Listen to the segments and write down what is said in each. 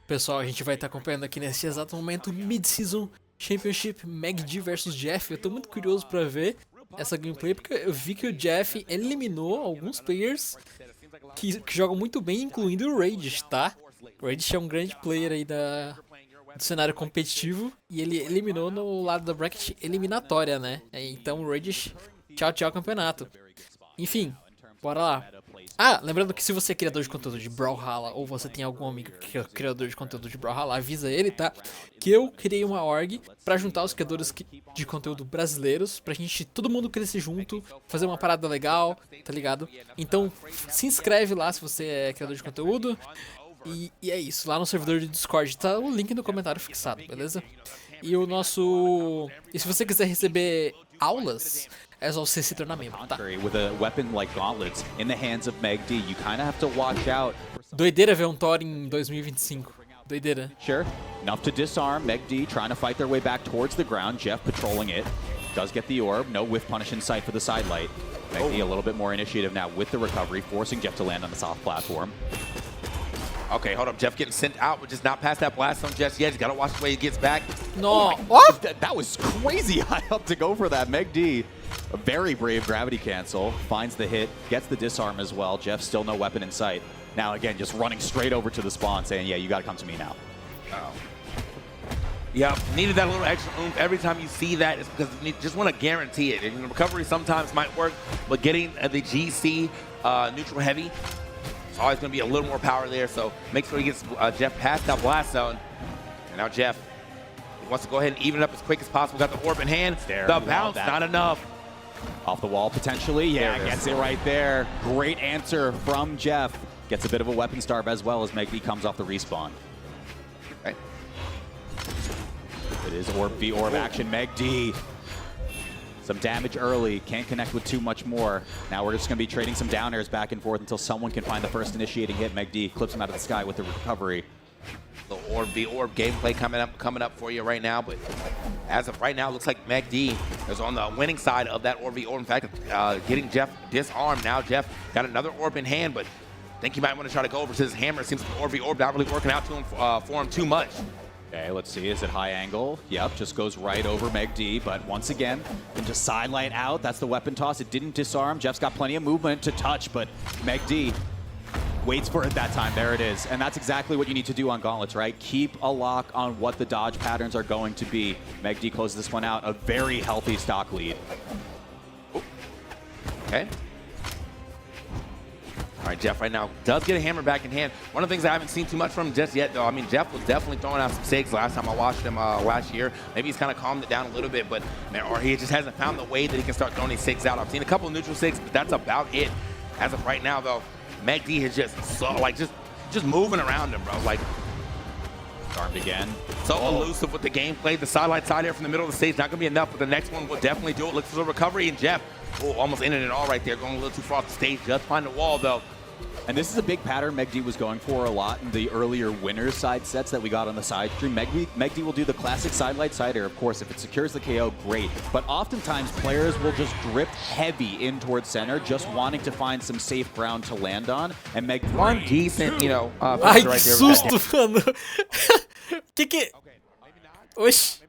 Pessoal, a gente vai estar acompanhando aqui nesse exato momento Mid-Season Championship McD vs Jeff. Eu tô muito curioso pra ver essa gameplay porque eu vi que o Jeff eliminou alguns players que jogam muito bem, incluindo o Radish, tá? O Radish é um grande player aí do cenário competitivo e ele eliminou no lado da bracket eliminatória, né? Então o Radish, tchau tchau campeonato. Enfim, bora lá. Ah, lembrando que se você é criador de conteúdo de Brawlhalla ou você tem algum amigo que é criador de conteúdo de Brawlhalla, avisa ele, tá? Que eu criei uma org pra juntar os criadores de conteúdo brasileiros, pra gente todo mundo crescer junto, fazer uma parada legal, tá ligado? Então se inscreve lá se você é criador de conteúdo. E é isso, lá no servidor de Discord tá o link no comentário fixado, beleza? E o nosso... E se você quiser receber aulas, é só você se tornar membro, tá? With a weapon like gauntlets in the hands of McD, you kind of have to watch out. Doideira ver um Thor em 2025. Doideira. Sure. Enough to disarm. McD trying to fight their way back towards the ground. Jeff patrolling it. Does get the orb. No whiff punish in sight for the side light. McD a little bit more initiative now with the recovery, forcing Jeff to land on the soft platform. Okay, hold up. Jeff getting sent out, but just not past that blast zone just yet. He's got to watch the way he gets back. No. What? That was crazy high up to go for that. McD, a very brave gravity cancel, finds the hit, gets the disarm as well. Jeff still no weapon in sight. Now again, just running straight over to the spawn saying, yeah, you got to come to me now. Oh. Yeah, needed that little extra oomph. Every time you see that, it's because you just want to guarantee it. And recovery sometimes might work, but getting the GC neutral heavy, it's always going to be a little more power there. So make sure he gets Jeff past that blast zone. And now Jeff wants to go ahead and even it up as quick as possible. Got the orb in hand. There, the bounce, not enough. Off the wall potentially. Yeah, gets it right there. Great answer from Jeff. Gets a bit of a weapon starve as well as McD comes off the respawn. Okay. It is orb v orb action. McD. Some damage early. Can't connect with too much more. Now we're just going to be trading some down airs back and forth until someone can find the first initiating hit. McD clips him out of the sky with the recovery. The orb v orb gameplay coming up for you right now, but as of right now, it looks like McD is on the winning side of that orb v orb. In fact, getting Jeff disarmed. Now Jeff got another orb in hand, but I think he might want to try to go over to his hammer. It seems like the orb v orb not really working out to him for him too much. Okay, let's see. Is it high angle? Yep, just goes right over McD, but once again, can just sidelight out. That's the weapon toss. It didn't disarm. Jeff's got plenty of movement to touch, but McD waits for it that time. There it is. And that's exactly what you need to do on Gauntlets, right? Keep a lock on what the dodge patterns are going to be. McD closes this one out. A very healthy stock lead. Ooh. Okay. All right, Jeff right now does get a hammer back in hand. One of the things I haven't seen too much from him just yet, though, I mean, Jeff was definitely throwing out some SIGs last time I watched him last year. Maybe he's kind of calmed it down a little bit, but man, or he just hasn't found the way that he can start throwing these SIGs out. I've seen a couple of neutral SIGs, but that's about it. As of right now, though, McD is just moving around him, bro. Like, Armed again. So elusive with the gameplay. The sidelight side air from the middle of the stage, not going to be enough, but the next one will definitely do it. Looks for the recovery, and Jeff almost ended it all right there, going a little too far off the stage. Just find the wall, though. And this is a big pattern McD was going for a lot in the earlier winners side sets that we got on the side stream. McD will do the classic sidelight side air, of course. If it secures the KO, great. But oftentimes players will just drip heavy in towards center, just wanting to find some safe ground to land on. And McD... One decent, you know, Ai, right que there. susto, mano. Que... Oxi.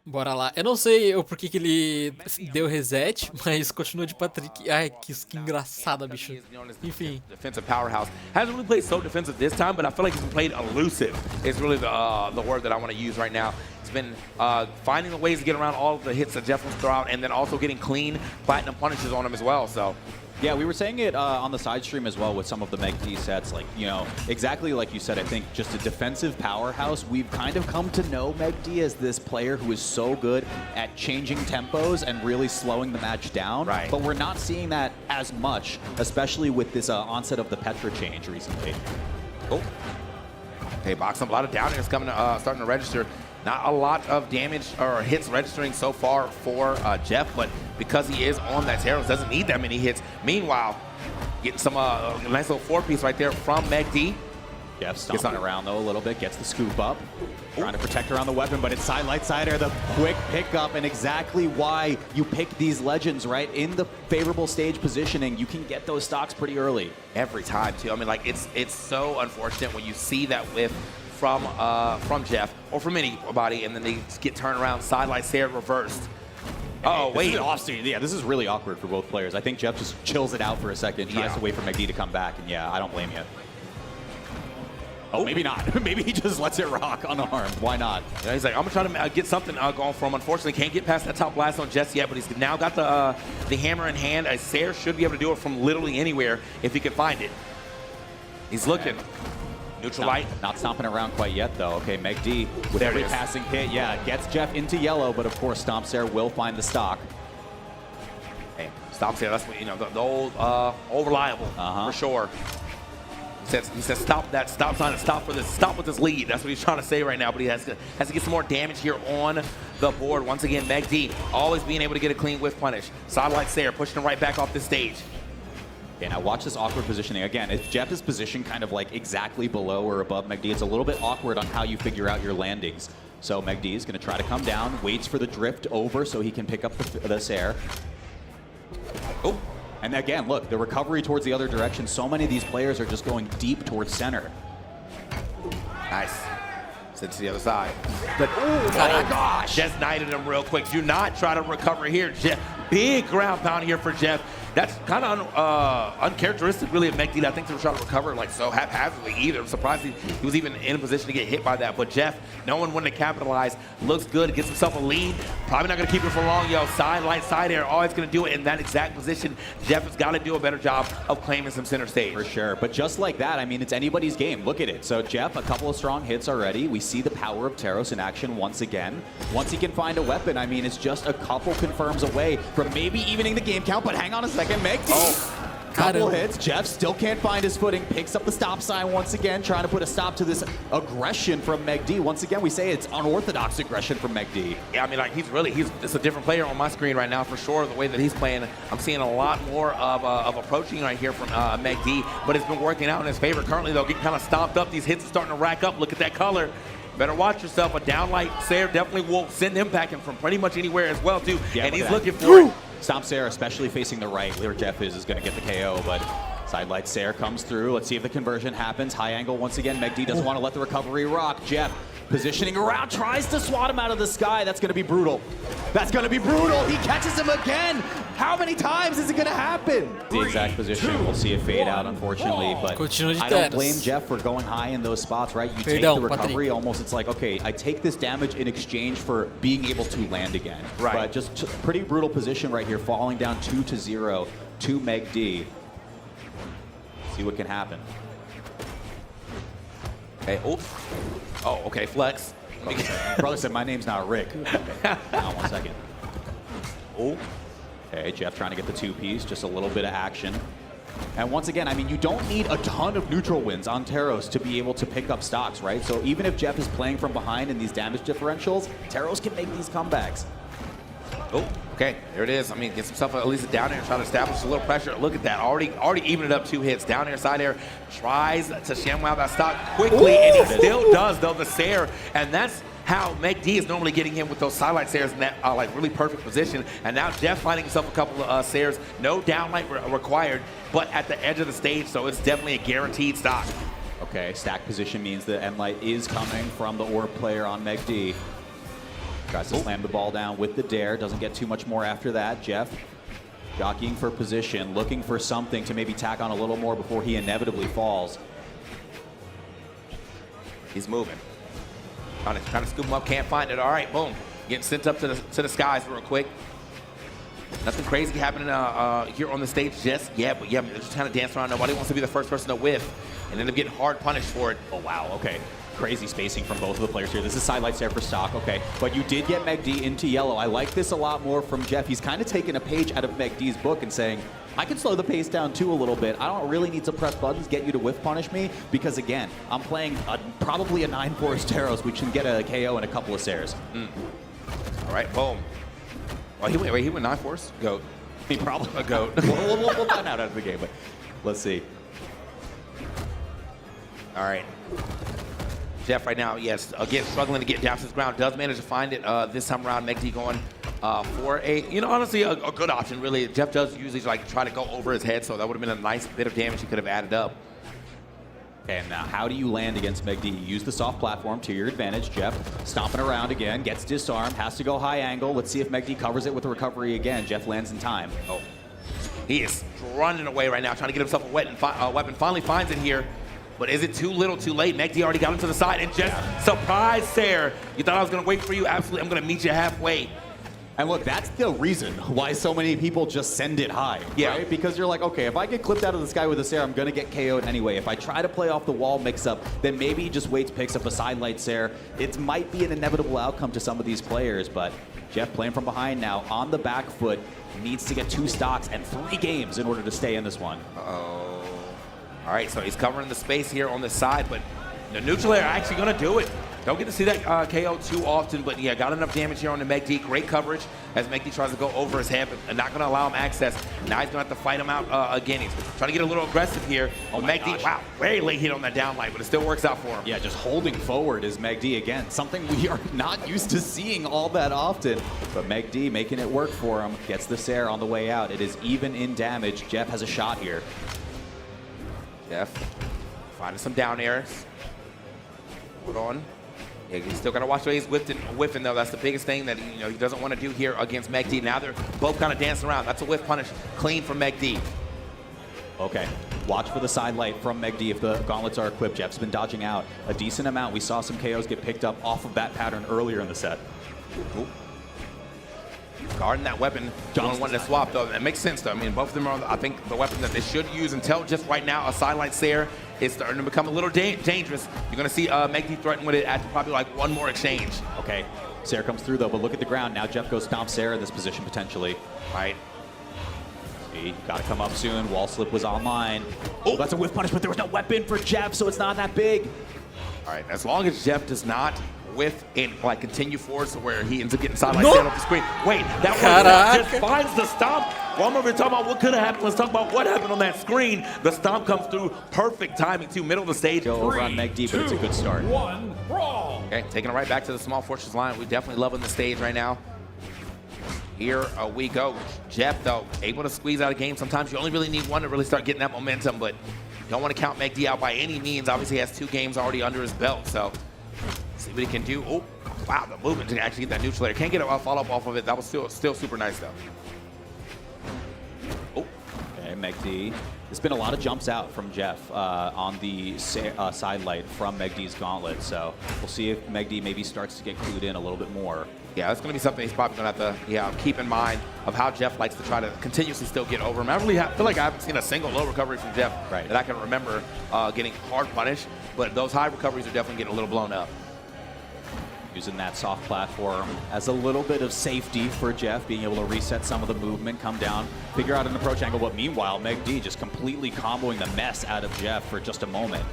Bora lá. Eu não sei o porquê que ele deu reset, mas continua de Patrick. Ai, que engraçada, bicho. Enfim. Defensive powerhouse. Hasn't really played so defensive this time, but I feel like he's been played elusive. It's really the word that I want to use right now. He's been finding the ways to get around all of the hits that Jeff wants to throw out, and then also getting clean platinum punishes on him as well. So. Yeah, we were saying it on the side stream as well with some of the McD sets. Like, you know, exactly like you said, I think just a defensive powerhouse. We've kind of come to know McD as this player who is so good at changing tempos and really slowing the match down. Right. But we're not seeing that as much, especially with this onset of the Petra change recently. Oh. Okay, box up. A lot of down airs coming, starting to register. Not a lot of damage or hits registering so far for Jeff, but because he is on that Teros, doesn't need that many hits. Meanwhile, getting some nice little 4-piece right there from McD. Jeff stomping around though a little bit, gets the scoop up, trying to protect around the weapon, but it's side air, the quick pickup, and exactly why you pick these legends, right? In the favorable stage positioning, you can get those stocks pretty early. Every time too. I mean, like it's so unfortunate when you see that whiff from Jeff or from anybody, and then they just get turned around, sidelight Sair reversed. Oh, wait. Yeah, this is really awkward for both players. I think Jeff just chills it out for a second, tries to wait for McD to come back, and yeah, I don't blame you. Oh, maybe not. Maybe he just lets it rock unarmed. Why not? Yeah, he's like, I'm going to try to get something going for him. Unfortunately, can't get past that top blast on Jess yet, but he's now got the hammer in hand. Sair should be able to do it from literally anywhere if he can find it. He's looking. Neutral light. Not stomping around quite yet, though. Okay, McD with every passing hit. Yeah, gets Jeff into yellow, but of course, Stomp Sair will find the stock. Hey, Stomp Sair, that's what, you know, the old reliable for sure. He says stop that stop sign and stop with this lead. That's what he's trying to say right now, but he has to get some more damage here on the board. Once again, McD always being able to get a clean whiff punish. Sidelight Sair pushing him right back off the stage. Okay, now watch this awkward positioning. Again, if Jeff is positioned kind of like exactly below or above McD, it's a little bit awkward on how you figure out your landings. So McD is going to try to come down, waits for the drift over so he can pick up the Sair. Oh. And again, look, the recovery towards the other direction. So many of these players are just going deep towards center. Nice. Sent to the other side. But, oh my gosh. Just knighted him real quick. Do not try to recover here, Jeff. Big ground pound here for Jeff. That's kind of uncharacteristic, really, of McD. I think they were trying to recover like so haphazardly either. I'm surprised he was even in a position to get hit by that. But Jeff, knowing when to capitalize, looks good, gets himself a lead. Probably not going to keep it for long, yo. Side air, always going to do it in that exact position. Jeff has got to do a better job of claiming some center stage. For sure. But just like that, I mean, it's anybody's game. Look at it. So Jeff, a couple of strong hits already. We see the power of Teros in action once again. Once he can find a weapon, I mean, it's just a couple confirms away from maybe evening the game count. But hang on a second, McD. Couple hits. Jeff still can't find his footing. Picks up the stop sign once again, trying to put a stop to this aggression from McD. Once again, we say it's unorthodox aggression from McD. Yeah, I mean, like it's a different player on my screen right now for sure. The way that he's playing, I'm seeing a lot more of approaching right here from McD, but it's been working out in his favor. Currently, though, getting kind of stomped up. These hits are starting to rack up. Look at that color. Better watch yourself. A downlight Sair definitely will send him packing from pretty much anywhere as well, too. Yeah, and he's looking for it. Stomp Sair, especially facing the right, where Jeff is going to get the KO, but sidelight Sair comes through. Let's see if the conversion happens. High angle once again. McD doesn't want to let the recovery rock. Jeff positioning around, tries to swat him out of the sky. That's going to be brutal. That's going to be brutal. He catches him again. How many times is it going to happen? The exact position. We'll see it fade out, unfortunately, but I don't blame Jeff for going high in those spots, right? You take the recovery almost, it's like, okay, I take this damage in exchange for being able to land again. Right. But just pretty brutal position right here, falling down 2-0 to McD. See what can happen. Hey, oh, okay, flex. Brother said, my name's not Rick. Hang on 1 second. Oh. Okay, Jeff trying to get the two-piece, just a little bit of action. And once again, I mean, you don't need a ton of neutral wins on Teros to be able to pick up stocks, right? So even if Jeff is playing from behind in these damage differentials, Teros can make these comebacks. Oh, okay, there it is. I mean, gets himself at least down air and try to establish a little pressure. Look at that, already evened it up 2 hits. Down air, side air, tries to ShamWow that stock quickly, and he still does, though, the Sair, and that's how McD is normally getting him with those sidelight Sairs in that like really perfect position. And now Jeff finding himself a couple of Sairs, no downlight required, but at the edge of the stage, so it's definitely a guaranteed stock. Okay, stack position means the end light is coming from the orb player on McD. Tries to slam the ball down with the dare, doesn't get too much more after that. Jeff jockeying for position, looking for something to maybe tack on a little more before he inevitably falls. He's moving. Trying to scoop him up, can't find it. All right, boom. Getting sent up to the skies real quick. Nothing crazy happening here on the stage just yet, but yeah, they're just trying to dance around. Nobody wants to be the first person to whiff and end up getting hard punished for it. Oh, wow, okay. Crazy spacing from both of the players here. This is sidelights there for stock, okay. But you did get McD into yellow. I like this a lot more from Jeff. He's kind of taken a page out of McD's book and saying, I can slow the pace down too a little bit. I don't really need to press buttons, get you to whiff punish me, because again, I'm playing probably a 9-force Teros, which can get a KO and a couple of Sairs. All right, boom. Well, he went 9-force? Goat. He probably a goat. we'll find out after the game, but let's see. All right. Jeff right now, yes, again, struggling to get down to the ground. Does manage to find it this time around. Meg D going for a, honestly, a good option, really. Jeff does usually like try to go over his head, so that would have been a nice bit of damage he could have added up. And now, how do you land against Meg D? You use the soft platform to your advantage. Jeff stomping around again, gets disarmed, has to go high angle. Let's see if Meg D covers it with the recovery again. Jeff lands in time. Oh, he is running away right now, trying to get himself a weapon. Finally finds it here. But is it too little, too late? Meg D already got him to the side and just surprise Sair. You thought I was going to wait for you? Absolutely, I'm going to meet you halfway. And look, that's the reason why so many people just send it high, right? Because you're like, okay, if I get clipped out of the sky with a Sair, I'm going to get KO'd anyway. If I try to play off the wall mix-up, then maybe he just waits, picks up a sidelight Sair. It might be an inevitable outcome to some of these players, but Jeff playing from behind now on the back foot, needs to get 2 stocks and 3 games in order to stay in this one. Uh-oh. All right, so he's covering the space here on the side, but the neutral air actually going to do it. Don't get to see that KO too often, but yeah, got enough damage here on the Meg D. Great coverage as Meg D tries to go over his head, but not going to allow him access. Now he's going to have to fight him out again. He's trying to get a little aggressive here. Oh, Meg D, wow, very late hit on that down light, but it still works out for him. Yeah, just holding forward is Meg D again, something we are not used to seeing all that often. But Meg D making it work for him, gets the Sair on the way out. It is even in damage. Jeff has a shot here. Jeff finding some down airs. Hold on. Yeah, he's still got to watch the way he's whiffing, though. That's the biggest thing that he doesn't want to do here against Meg D. Now they're both kind of dancing around. That's a whiff punish clean from Meg D. Okay, watch for the side light from Meg D if the gauntlets are equipped. Jeff's been dodging out a decent amount. We saw some KOs get picked up off of that pattern earlier in the set. Ooh. Guarding that weapon, John wanted to swap, though. It makes sense, though. I mean, both of them are, I think, the weapons that they should use until just right now a sidelight Sair is starting to become a little dangerous. You're going to see Meg D threaten with it after probably like one more exchange. Okay, Sair comes through, though, but look at the ground. Now Jeff goes stomp Sair in this position, potentially. Right. See, got to come up soon. Wall slip was online. Oh, that's a whiff punish, but there was no weapon for Jeff, so it's not that big. All right, as long as Jeff does not whiff and like continue forward to where he ends up getting sidelight down off the screen. Wait, that one just finds the stomp. One more we're talking about what could have happened. Let's talk about what happened on that screen. The stomp comes through, perfect timing too, middle of the stage. Go over on Meg D, but it's a good start. 1, brawl. Okay, taking it right back to the small fortress line. We're definitely loving the stage right now. Here we go. Jeff, though, able to squeeze out a game. Sometimes you only really need one to really start getting that momentum, but you don't want to count Meg D out by any means. Obviously, he has 2 games already under his belt, so see what he can do. Oh, wow, the movement to actually get that neutral layer. Can't get a follow-up off of it. That was still super nice, though. Oh. Okay, Meg D. There's been a lot of jumps out from Jeff on the side light from Meg D's gauntlet, so we'll see if Meg D maybe starts to get clued in a little bit more. Yeah, that's going to be something he's probably going to have to keep in mind of how Jeff likes to try to continuously still get over him. I really feel like I haven't seen a single low recovery from Jeff that I can remember getting hard punished, but those high recoveries are definitely getting a little blown up. Using that soft platform as a little bit of safety for Jeff, being able to reset some of the movement, come down, figure out an approach angle, but meanwhile, Meg D just completely comboing the mess out of Jeff for just a moment.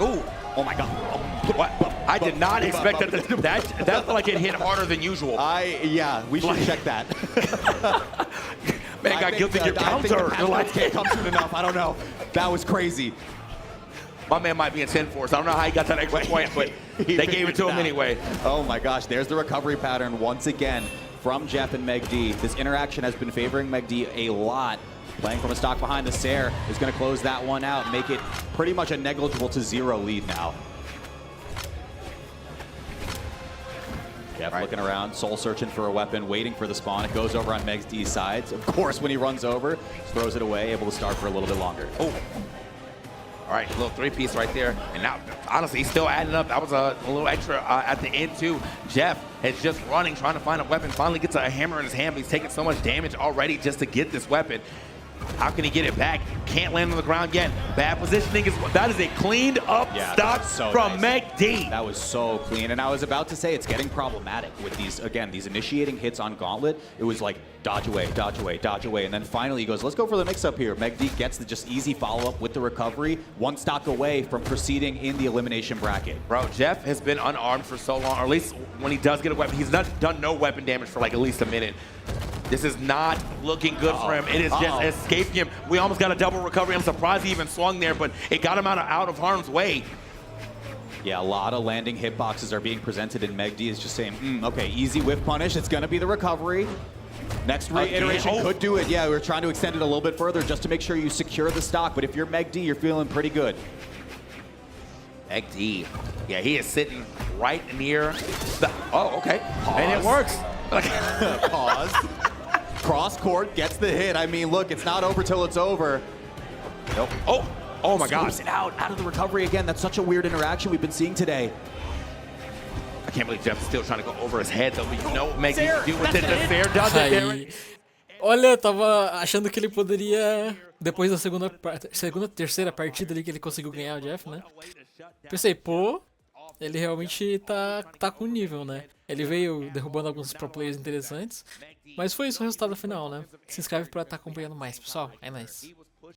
Ooh. Oh my God! What? I did not expect that. That felt like it hit harder than usual. Yeah, we should check that. Man got guilty your counter. I think the can't come soon enough. I don't know. That was crazy. My man might be in 10 force. I don't know how he got that extra point, but they gave it to him anyway. Oh my gosh! There's the recovery pattern once again from Jeff and Meg D. This interaction has been favoring Meg D a lot. Playing from a stock behind the Sair is going to close that one out, make it pretty much a negligible to 0 lead now. Jeff looking around, soul searching for a weapon, waiting for the spawn. It goes over on Meg D's side. Of course, when he runs over, throws it away, able to start for a little bit longer. Oh. All right, a little 3-piece right there. And now, honestly, he's still adding up. That was a little extra at the end, too. Jeff is just running, trying to find a weapon. Finally gets a hammer in his hand, but he's taking so much damage already just to get this weapon. How can he get it back? Can't land on the ground yet. Bad positioning. That is a cleaned up stock from Meg D. That was so clean. And I was about to say it's getting problematic with these, again, these initiating hits on Gauntlet. It was like dodge away, dodge away, dodge away. And then finally he goes, let's go for the mix-up here. Meg D gets the just easy follow-up with the recovery. 1 stock away from proceeding in the elimination bracket. Bro, Jeff has been unarmed for so long, or at least when he does get a weapon, he's not done no weapon damage for like at least a minute. This is not looking good for him. It is just escaping him. We almost got a double recovery. I'm surprised he even swung there, but it got him out of harm's way. Yeah, a lot of landing hitboxes are being presented, and Meg D is just saying, okay, easy whiff punish. It's going to be the recovery. Next reiteration could do it. Yeah, we're trying to extend it a little bit further just to make sure you secure the stock. But if you're Meg D, you're feeling pretty good. Meg D. Yeah, he is sitting right near the... Oh, okay. Pause. And it works. Pause. Cross court gets the hit. I mean, look, it's not over till it's over. Nope. Oh my God. Scoops it out of the recovery again. That's such a weird interaction we've been seeing today. I can't believe Jeff's still trying to go over his head, though. You know what Meg D do with it. The Fair does it there. Olha, eu tava achando que ele poderia, depois da terceira partida ali que ele conseguiu ganhar o Jeff, né? Pensei, pô, ele realmente tá com nível, né? Ele veio derrubando alguns pro players interessantes, mas foi isso o resultado final, né? Se inscreve pra estar acompanhando mais, pessoal. É nóis.